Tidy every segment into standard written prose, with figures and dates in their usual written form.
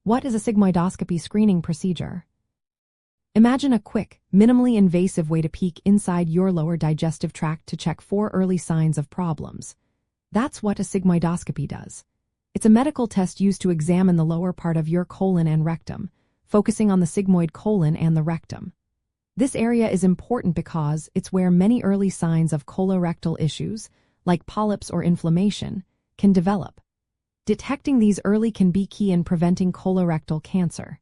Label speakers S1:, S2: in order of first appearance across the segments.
S1: What is a sigmoidoscopy screening procedure? Imagine a quick, minimally invasive way to peek inside your lower digestive tract to check for early signs of problems. That's what a sigmoidoscopy does. It's a medical test used to examine the lower part of your colon and rectum, focusing on the sigmoid colon and the rectum. This area is important because it's where many early signs of colorectal issues, like polyps or inflammation, can develop. Detecting these early can be key in preventing colorectal cancer.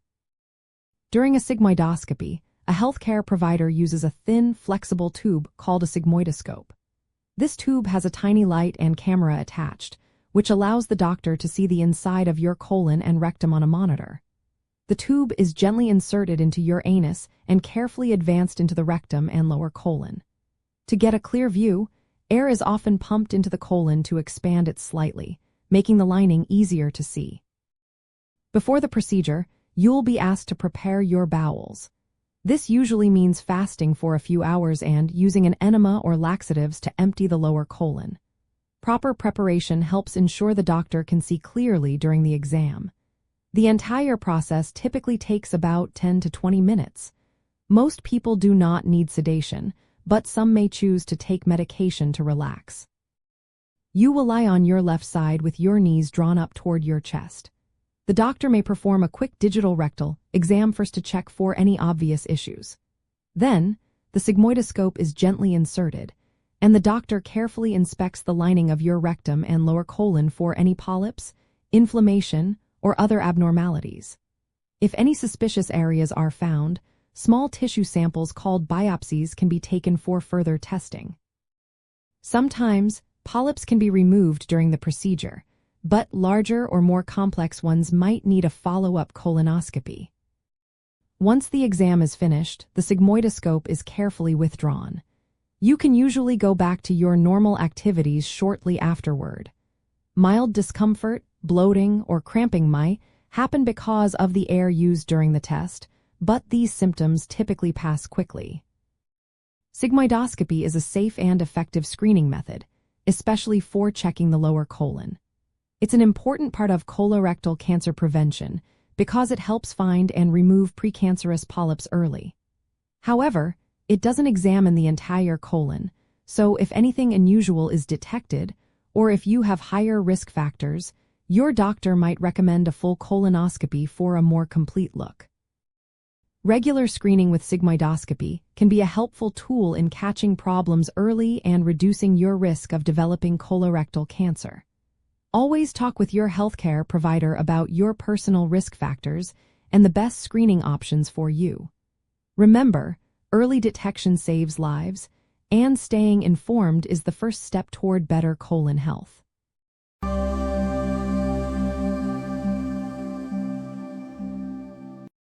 S1: During a sigmoidoscopy, a healthcare provider uses a thin, flexible tube called a sigmoidoscope. This tube has a tiny light and camera attached, which allows the doctor to see the inside of your colon and rectum on a monitor. The tube is gently inserted into your anus and carefully advanced into the rectum and lower colon. To get a clear view, air is often pumped into the colon to expand it slightly, making the lining easier to see. Before the procedure, you'll be asked to prepare your bowels. This usually means fasting for a few hours and using an enema or laxatives to empty the lower colon. Proper preparation helps ensure the doctor can see clearly during the exam. The entire process typically takes about 10 to 20 minutes. Most people do not need sedation, but some may choose to take medication to relax. You will lie on your left side with your knees drawn up toward your chest. The doctor may perform a quick digital rectal exam first to check for any obvious issues. Then, the sigmoidoscope is gently inserted, and the doctor carefully inspects the lining of your rectum and lower colon for any polyps, inflammation, or other abnormalities. If any suspicious areas are found, small tissue samples called biopsies can be taken for further testing. Sometimes, polyps can be removed during the procedure, but larger or more complex ones might need a follow-up colonoscopy. Once the exam is finished, the sigmoidoscope is carefully withdrawn. You can usually go back to your normal activities shortly afterward. Mild discomfort, bloating, or cramping might happen because of the air used during the test, but these symptoms typically pass quickly. Sigmoidoscopy is a safe and effective screening method, especially for checking the lower colon. It's an important part of colorectal cancer prevention because it helps find and remove precancerous polyps early. However, it doesn't examine the entire colon, so if anything unusual is detected, or if you have higher risk factors, your doctor might recommend a full colonoscopy for a more complete look. Regular screening with sigmoidoscopy can be a helpful tool in catching problems early and reducing your risk of developing colorectal cancer. Always talk with your healthcare provider about your personal risk factors and the best screening options for you. Remember, early detection saves lives, and staying informed is the first step toward better colon health.